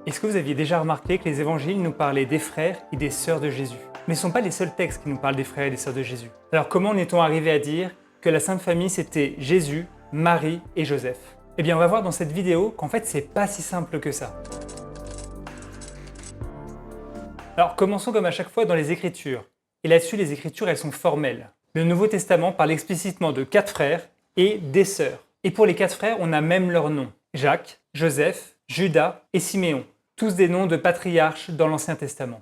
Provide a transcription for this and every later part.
Est-ce que vous aviez déjà remarqué que les évangiles nous parlaient des frères et des sœurs de Jésus? Mais ce ne sont pas les seuls textes qui nous parlent des frères et des sœurs de Jésus. Alors comment en est-on arrivé à dire que la Sainte Famille c'était Jésus, Marie et Joseph? Eh bien on va voir dans cette vidéo qu'en fait c'est pas si simple que ça. Alors commençons comme à chaque fois dans les Écritures. Et là-dessus les Écritures elles sont formelles. Le Nouveau Testament parle explicitement de 4 frères et des sœurs. Et pour les 4 frères on a même leurs noms. Jacques, Joseph, Judas et Siméon. Tous des noms de patriarches dans l'Ancien Testament.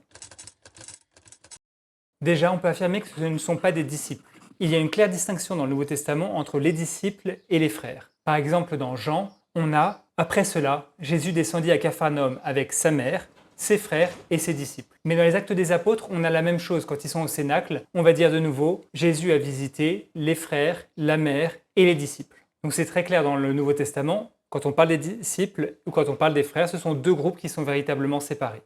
Déjà, on peut affirmer que ce ne sont pas des disciples. Il y a une claire distinction dans le Nouveau Testament entre les disciples et les frères. Par exemple, dans Jean, on a « Après cela, Jésus descendit à Capharnaüm avec sa mère, ses frères et ses disciples ». Mais dans les Actes des Apôtres, on a la même chose quand ils sont au Cénacle. On va dire de nouveau « Jésus a visité les frères, la mère et les disciples ». Donc c'est très clair dans le Nouveau Testament. Quand on parle des disciples ou quand on parle des frères, ce sont deux groupes qui sont véritablement séparés.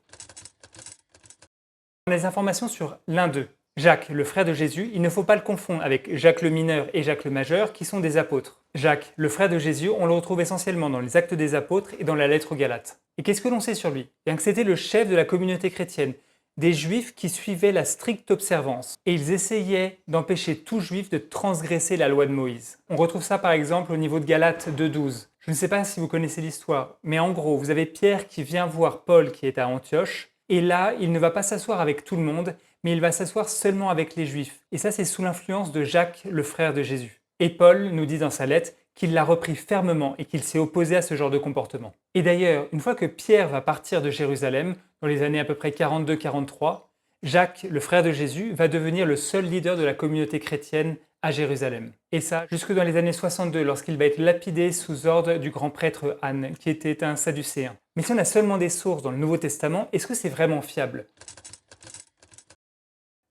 On a des informations sur l'un d'eux. Jacques, le frère de Jésus, il ne faut pas le confondre avec Jacques le mineur et Jacques le majeur qui sont des apôtres. Jacques, le frère de Jésus, on le retrouve essentiellement dans les Actes des Apôtres et dans la lettre aux Galates. Et qu'est-ce que l'on sait sur lui? Bien que c'était le chef de la communauté chrétienne, des juifs qui suivaient la stricte observance. Et ils essayaient d'empêcher tout juif de transgresser la loi de Moïse. On retrouve ça par exemple au niveau de Galates 2:12. Je ne sais pas si vous connaissez l'histoire, mais en gros, vous avez Pierre qui vient voir Paul qui est à Antioche, et là, il ne va pas s'asseoir avec tout le monde, mais il va s'asseoir seulement avec les Juifs. Et ça, c'est sous l'influence de Jacques, le frère de Jésus. Et Paul nous dit dans sa lettre qu'il l'a repris fermement et qu'il s'est opposé à ce genre de comportement. Et d'ailleurs, une fois que Pierre va partir de Jérusalem, dans les années à peu près 42-43, Jacques, le frère de Jésus, va devenir le seul leader de la communauté chrétienne à Jérusalem. Et ça, jusque dans les années 62, lorsqu'il va être lapidé sous ordre du grand prêtre Anne, qui était un sadducéen. Mais si on a seulement des sources dans le Nouveau Testament, est-ce que c'est vraiment fiable?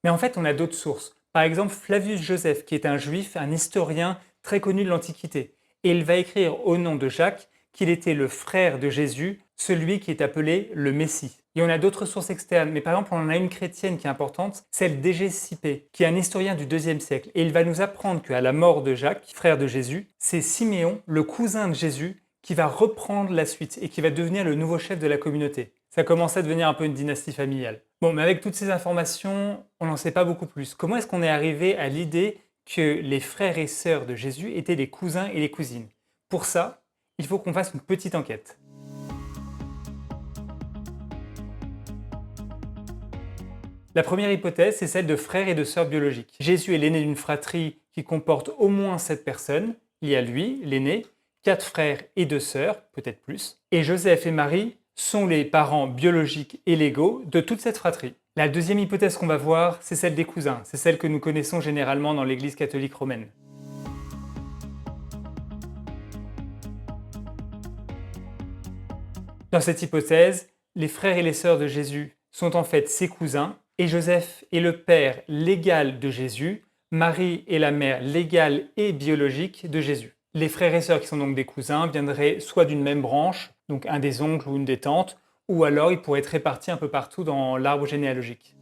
Mais en fait, on a d'autres sources. Par exemple, Flavius Joseph, qui est un juif, un historien très connu de l'Antiquité. Et il va écrire au nom de Jacques qu'il était le frère de Jésus, celui qui est appelé le Messie. Et on a d'autres sources externes, mais par exemple, on en a une chrétienne qui est importante, celle d'Égésipée, qui est un historien du IIe siècle. Et il va nous apprendre qu'à la mort de Jacques, frère de Jésus, c'est Siméon, le cousin de Jésus, qui va reprendre la suite et qui va devenir le nouveau chef de la communauté. Ça commence à devenir un peu une dynastie familiale. Bon, mais avec toutes ces informations, on n'en sait pas beaucoup plus. Comment est-ce qu'on est arrivé à l'idée que les frères et sœurs de Jésus étaient des cousins et des cousines? Pour ça, il faut qu'on fasse une petite enquête. La première hypothèse, c'est celle de frères et de sœurs biologiques. Jésus est l'aîné d'une fratrie qui comporte au moins 7 personnes. Il y a lui, l'aîné, 4 frères et 2 sœurs, peut-être plus. Et Joseph et Marie sont les parents biologiques et légaux de toute cette fratrie. La deuxième hypothèse qu'on va voir, c'est celle des cousins. C'est celle que nous connaissons généralement dans l'Église catholique romaine. Dans cette hypothèse, les frères et les sœurs de Jésus sont en fait ses cousins, et Joseph est le père légal de Jésus, Marie est la mère légale et biologique de Jésus. Les frères et sœurs qui sont donc des cousins viendraient soit d'une même branche, donc un des oncles ou une des tantes, ou alors ils pourraient être répartis un peu partout dans l'arbre généalogique.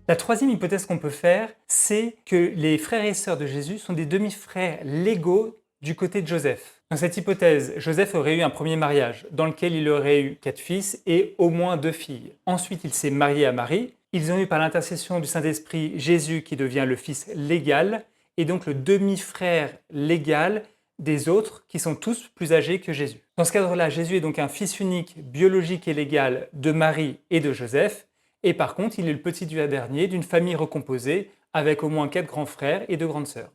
La troisième hypothèse qu'on peut faire, c'est que les frères et sœurs de Jésus sont des demi-frères légaux du côté de Joseph. Dans cette hypothèse, Joseph aurait eu un premier mariage, dans lequel il aurait eu 4 fils et au moins 2 filles. Ensuite, il s'est marié à Marie. Ils ont eu par l'intercession du Saint-Esprit Jésus qui devient le fils légal, et donc le demi-frère légal des autres qui sont tous plus âgés que Jésus. Dans ce cadre-là, Jésus est donc un fils unique, biologique et légal de Marie et de Joseph, et par contre, il est le petit du dernier d'une famille recomposée avec au moins 4 grands frères et 2 grandes sœurs.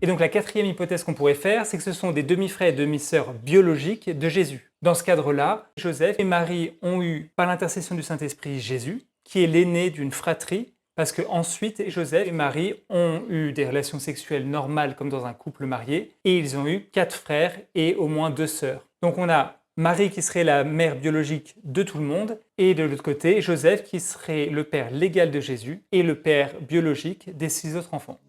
Et donc la quatrième hypothèse qu'on pourrait faire, c'est que ce sont des demi-frères et demi-sœurs biologiques de Jésus. Dans ce cadre-là, Joseph et Marie ont eu, par l'intercession du Saint-Esprit, Jésus, qui est l'aîné d'une fratrie, parce qu'ensuite, Joseph et Marie ont eu des relations sexuelles normales comme dans un couple marié, et ils ont eu 4 frères et au moins 2 sœurs. Donc on a Marie qui serait la mère biologique de tout le monde, et de l'autre côté, Joseph qui serait le père légal de Jésus et le père biologique des 6 autres enfants.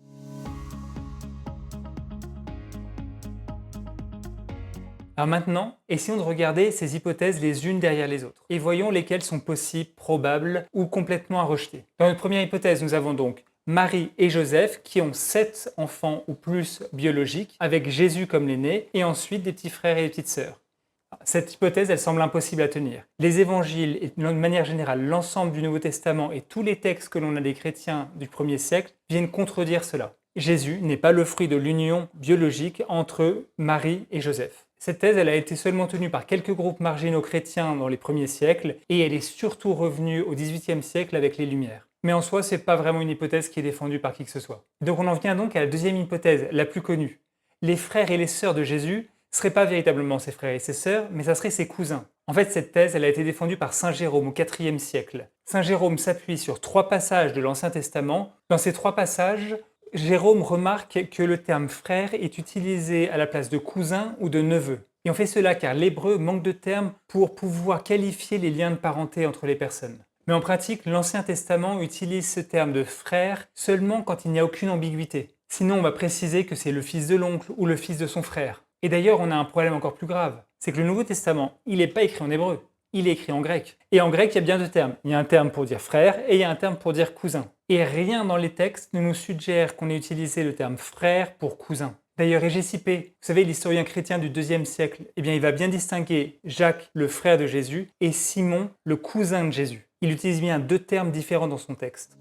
Alors maintenant, essayons de regarder ces hypothèses les unes derrière les autres et voyons lesquelles sont possibles, probables ou complètement à rejeter. Dans notre première hypothèse, nous avons donc Marie et Joseph qui ont 7 enfants ou plus biologiques avec Jésus comme l'aîné et ensuite des petits frères et des petites sœurs. Cette hypothèse, elle semble impossible à tenir. Les évangiles et de manière générale l'ensemble du Nouveau Testament et tous les textes que l'on a des chrétiens du 1er siècle viennent contredire cela. Jésus n'est pas le fruit de l'union biologique entre Marie et Joseph. Cette thèse, elle a été seulement tenue par quelques groupes marginaux chrétiens dans les premiers siècles et elle est surtout revenue au XVIIIe siècle avec les Lumières. Mais en soi, ce n'est pas vraiment une hypothèse qui est défendue par qui que ce soit. Donc on en vient donc à la deuxième hypothèse, la plus connue. Les frères et les sœurs de Jésus ne seraient pas véritablement ses frères et ses sœurs, mais ça serait ses cousins. En fait, cette thèse, elle a été défendue par Saint Jérôme au IVe siècle. Saint Jérôme s'appuie sur 3 passages de l'Ancien Testament. Dans ces 3 passages, Jérôme remarque que le terme frère est utilisé à la place de cousin ou de neveu. Et on fait cela car l'hébreu manque de termes pour pouvoir qualifier les liens de parenté entre les personnes. Mais en pratique, l'Ancien Testament utilise ce terme de frère seulement quand il n'y a aucune ambiguïté. Sinon, on va préciser que c'est le fils de l'oncle ou le fils de son frère. Et d'ailleurs, on a un problème encore plus grave. C'est que le Nouveau Testament, il n'est pas écrit en hébreu, il est écrit en grec. Et en grec, il y a bien 2 termes. Il y a un terme pour dire frère et il y a un terme pour dire cousin. Et rien dans les textes ne nous suggère qu'on ait utilisé le terme frère pour cousin. D'ailleurs, Hégésippée, vous savez, l'historien chrétien du IIe siècle, il va bien distinguer Jacques, le frère de Jésus, et Simon, le cousin de Jésus. Il utilise bien 2 termes différents dans son texte.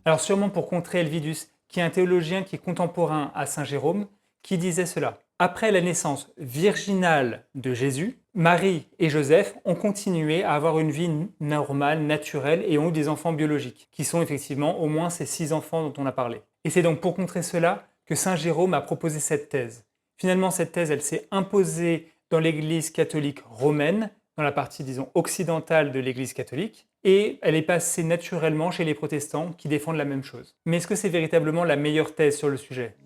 Alors sûrement pour contrer Helvidius, qui est un théologien qui est contemporain à Saint Jérôme, qui disait cela. Après la naissance virginale de Jésus, Marie et Joseph ont continué à avoir une vie normale, naturelle et ont eu des enfants biologiques, qui sont effectivement au moins ces 6 enfants dont on a parlé. Et c'est donc pour contrer cela que Saint Jérôme a proposé cette thèse. Finalement, cette thèse, elle s'est imposée dans l'Église catholique romaine, dans la partie, disons, occidentale de l'Église catholique, et elle est passée naturellement chez les protestants qui défendent la même chose. Mais est-ce que c'est véritablement la meilleure thèse sur le sujet ?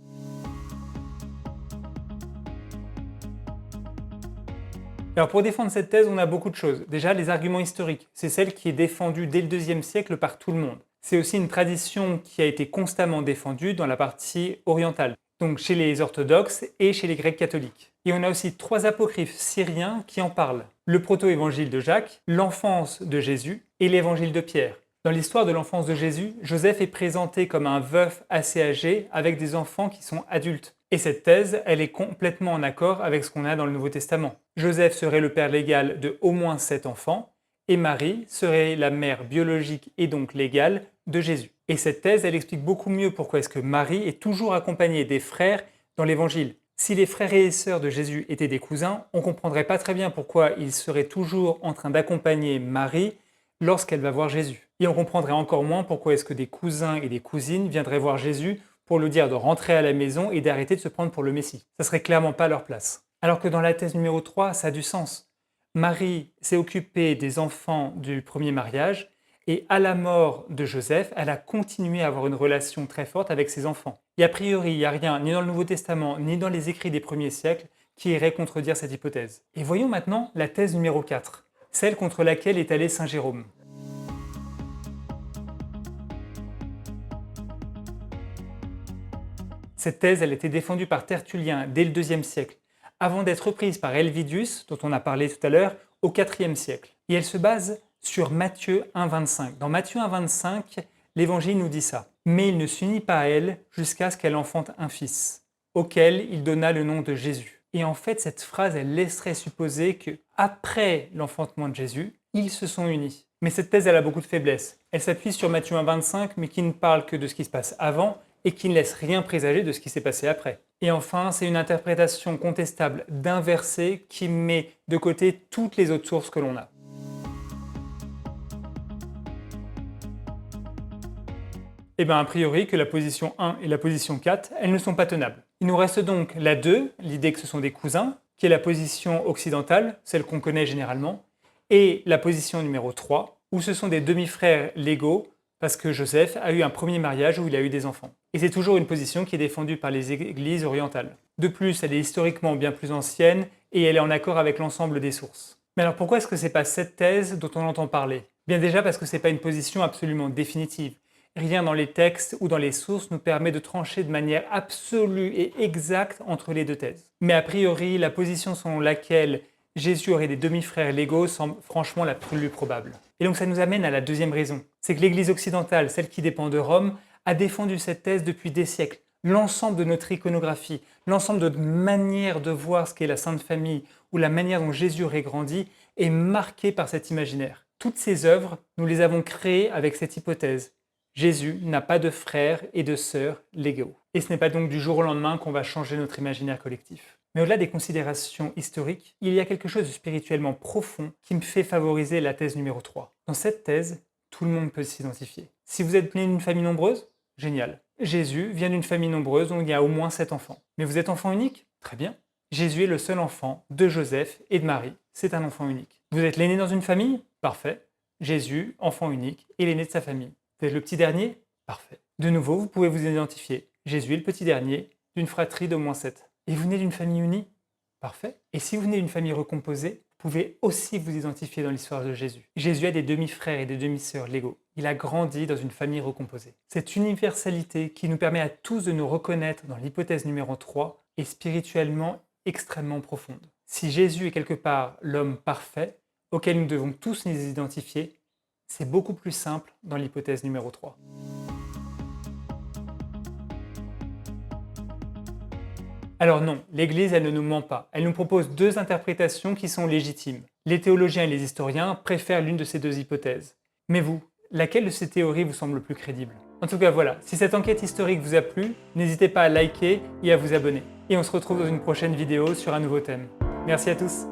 Alors pour défendre cette thèse, on a beaucoup de choses. Déjà, les arguments historiques. C'est celle qui est défendue dès le IIe siècle par tout le monde. C'est aussi une tradition qui a été constamment défendue dans la partie orientale, donc chez les orthodoxes et chez les grecs catholiques. Et on a aussi 3 apocryphes syriens qui en parlent. Le proto-évangile de Jacques, l'enfance de Jésus et l'évangile de Pierre. Dans l'histoire de l'enfance de Jésus, Joseph est présenté comme un veuf assez âgé avec des enfants qui sont adultes. Et cette thèse, elle est complètement en accord avec ce qu'on a dans le Nouveau Testament. Joseph serait le père légal de au moins 7 enfants, et Marie serait la mère biologique et donc légale de Jésus. Et cette thèse, elle explique beaucoup mieux pourquoi est-ce que Marie est toujours accompagnée des frères dans l'Évangile. Si les frères et les sœurs de Jésus étaient des cousins, on ne comprendrait pas très bien pourquoi ils seraient toujours en train d'accompagner Marie lorsqu'elle va voir Jésus. Et on comprendrait encore moins pourquoi est-ce que des cousins et des cousines viendraient voir Jésus pour lui dire de rentrer à la maison et d'arrêter de se prendre pour le Messie. Ça serait clairement pas leur place. Alors que dans la thèse numéro 3, ça a du sens. Marie s'est occupée des enfants du premier mariage et à la mort de Joseph, elle a continué à avoir une relation très forte avec ses enfants. Et a priori, il n'y a rien, ni dans le Nouveau Testament, ni dans les écrits des premiers siècles, qui irait contredire cette hypothèse. Et voyons maintenant la thèse numéro 4, celle contre laquelle est allé Saint Jérôme. Cette thèse, elle a été défendue par Tertullien dès le IIe siècle, avant d'être reprise par Helvidius, dont on a parlé tout à l'heure, au IVe siècle. Et elle se base sur Matthieu 1,25. Dans Matthieu 1,25, l'Évangile nous dit ça. « Mais il ne s'unit pas à elle jusqu'à ce qu'elle enfante un fils, auquel il donna le nom de Jésus. » Et en fait, cette phrase, elle laisserait supposer que après l'enfantement de Jésus, ils se sont unis. Mais cette thèse, elle a beaucoup de faiblesses. Elle s'appuie sur Matthieu 1,25, mais qui ne parle que de ce qui se passe avant, et qui ne laisse rien présager de ce qui s'est passé après. Et enfin, c'est une interprétation contestable d'un verset qui met de côté toutes les autres sources que l'on a. Et bien, a priori, que la position 1 et la position 4, elles ne sont pas tenables. Il nous reste donc la 2, l'idée que ce sont des cousins, qui est la position occidentale, celle qu'on connaît généralement, et la position numéro 3, où ce sont des demi-frères légaux, parce que Joseph a eu un premier mariage où il a eu des enfants. Et c'est toujours une position qui est défendue par les églises orientales. De plus, elle est historiquement bien plus ancienne et elle est en accord avec l'ensemble des sources. Mais alors pourquoi est-ce que ce n'est pas cette thèse dont on entend parler ? Bien déjà parce que ce n'est pas une position absolument définitive. Rien dans les textes ou dans les sources nous permet de trancher de manière absolue et exacte entre les deux thèses. Mais a priori, la position selon laquelle Jésus aurait des demi-frères légaux semble franchement la plus probable. Et donc ça nous amène à la deuxième raison. C'est que l'Église occidentale, celle qui dépend de Rome, a défendu cette thèse depuis des siècles. L'ensemble de notre iconographie, l'ensemble de notre manière de voir ce qu'est la Sainte Famille ou la manière dont Jésus aurait grandi est marqué par cet imaginaire. Toutes ces œuvres, nous les avons créées avec cette hypothèse. Jésus n'a pas de frères et de sœurs légaux. Et ce n'est pas donc du jour au lendemain qu'on va changer notre imaginaire collectif. Mais au-delà des considérations historiques, il y a quelque chose de spirituellement profond qui me fait favoriser la thèse numéro 3. Dans cette thèse, tout le monde peut s'identifier. Si vous êtes né d'une famille nombreuse, génial. Jésus vient d'une famille nombreuse dont il y a au moins 7 enfants. Mais vous êtes enfant unique? Très bien. Jésus est le seul enfant de Joseph et de Marie. C'est un enfant unique. Vous êtes l'aîné dans une famille? Parfait. Jésus, enfant unique, est l'aîné de sa famille. Vous êtes le petit dernier? Parfait. De nouveau, vous pouvez vous identifier. Jésus est le petit dernier d'une fratrie d'au moins 7. Et vous venez d'une famille unie? Parfait. Et si vous venez d'une famille recomposée, vous pouvez aussi vous identifier dans l'histoire de Jésus. Jésus a des demi-frères et des demi-sœurs légaux. Il a grandi dans une famille recomposée. Cette universalité qui nous permet à tous de nous reconnaître dans l'hypothèse numéro 3 est spirituellement extrêmement profonde. Si Jésus est quelque part l'homme parfait, auquel nous devons tous nous identifier, c'est beaucoup plus simple dans l'hypothèse numéro 3. Alors non, l'Église, elle ne nous ment pas. Elle nous propose deux interprétations qui sont légitimes. Les théologiens et les historiens préfèrent l'une de ces deux hypothèses. Mais vous, laquelle de ces théories vous semble plus crédible? En tout cas voilà, si cette enquête historique vous a plu, n'hésitez pas à liker et à vous abonner. Et on se retrouve dans une prochaine vidéo sur un nouveau thème. Merci à tous.